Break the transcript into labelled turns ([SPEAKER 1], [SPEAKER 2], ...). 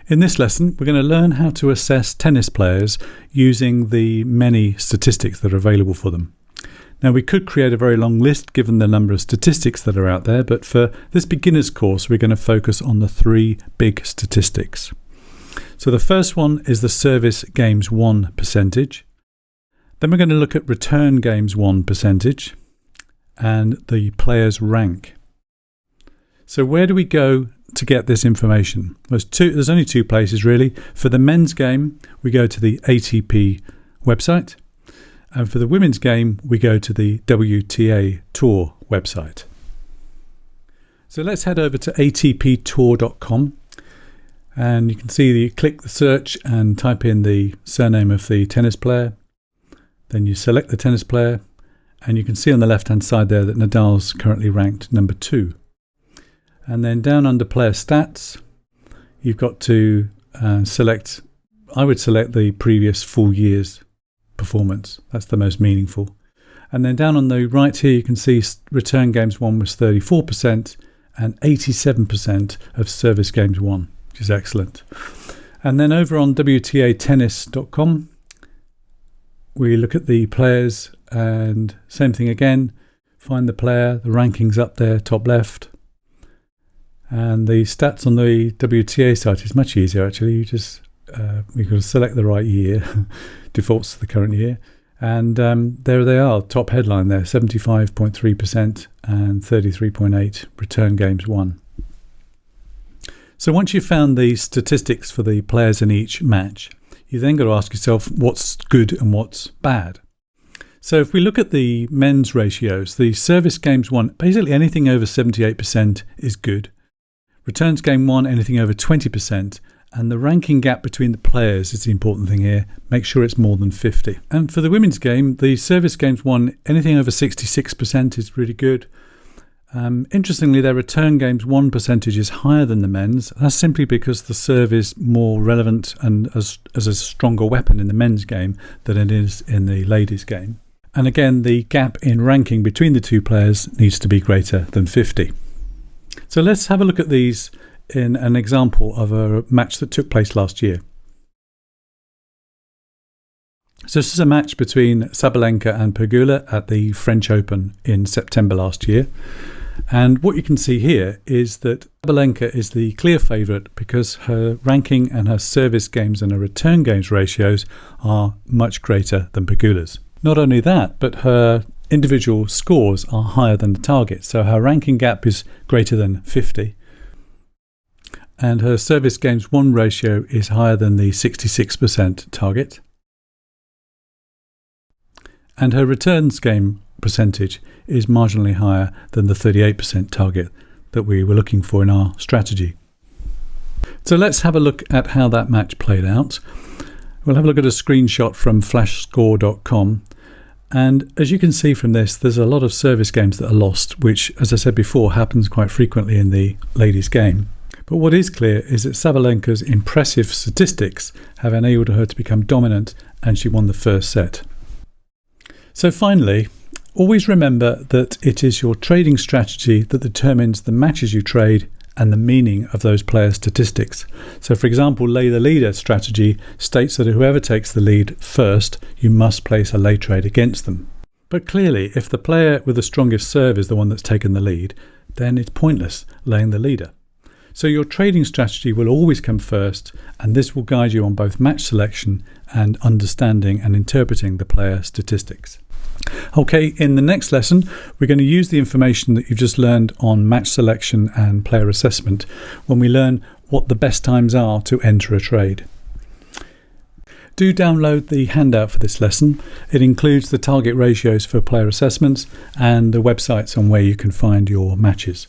[SPEAKER 1] In this lesson, we're going to learn how to assess tennis players using the many statistics that are available for them. Now, we could create a very long list given the number of statistics that are out there, but for this beginner's course, we're going to focus on the three big statistics. So the first one is the service games won percentage. Then we're going to look at return games won percentage and the player's rank. So where do we go to get this information? There's only two places really. For the men's game, we go to the ATP website. And for the women's game, we go to the WTA Tour website. So let's head over to atptour.com. And you can see click the search and type in the surname of the tennis player. Then you select the tennis player. And you can see on the left-hand side there that Nadal's currently ranked number 2. And then down under player stats, you've got to select, I would select the previous full year's performance. That's the most meaningful. And then down on the right here, you can see return games won was 34% and 87% of service games won, which is excellent. And then over on WTAtennis.com, we look at the players and same thing again, find the player, the rankings up there, top left. And the stats on the WTA site is much easier actually. You just we could select the right year, defaults to the current year, and there they are, top headline there, 75.3% and 33.8 return games won. So once you've found the statistics for the players in each match, you then got to ask yourself what's good and what's bad. So if we look at the men's ratios, the service games won, basically anything over 78% is good. Returns game won, anything over 20%. And the ranking gap between the players is the important thing here. Make sure it's more than 50. And for the women's game, the service games won, anything over 66% is really good. Interestingly, their return games won percentage is higher than the men's. That's simply because the serve is more relevant and as a stronger weapon in the men's game than it is in the ladies' game. And again, the gap in ranking between the two players needs to be greater than 50. So let's have a look at these in an example of a match that took place last year. So this is a match between Sabalenka and Pegula at the French Open in September last year. And what you can see here is that Sabalenka is the clear favourite because her ranking and her service games and her return games ratios are much greater than Pegula's. Not only that, but her individual scores are higher than the target. So her ranking gap is greater than 50. And her service games won ratio is higher than the 66% target. And her returns game percentage is marginally higher than the 38% target that we were looking for in our strategy. So let's have a look at how that match played out. We'll have a look at a screenshot from flashscore.com. And as you can see from this, there's a lot of service games that are lost, which, as I said before, happens quite frequently in the ladies' game. But what is clear is that Sabalenka's impressive statistics have enabled her to become dominant, and she won the first set. So finally, always remember that it is your trading strategy that determines the matches you trade and the meaning of those player statistics. So for example, lay the leader strategy states that whoever takes the lead first, you must place a lay trade against them. But clearly, if the player with the strongest serve is the one that's taken the lead, then it's pointless laying the leader. So your trading strategy will always come first, and this will guide you on both match selection and understanding and interpreting the player statistics. Okay, in the next lesson, we're going to use the information that you've just learned on match selection and player assessment when we learn what the best times are to enter a trade. Do download the handout for this lesson. It includes the target ratios for player assessments and the websites on where you can find your matches.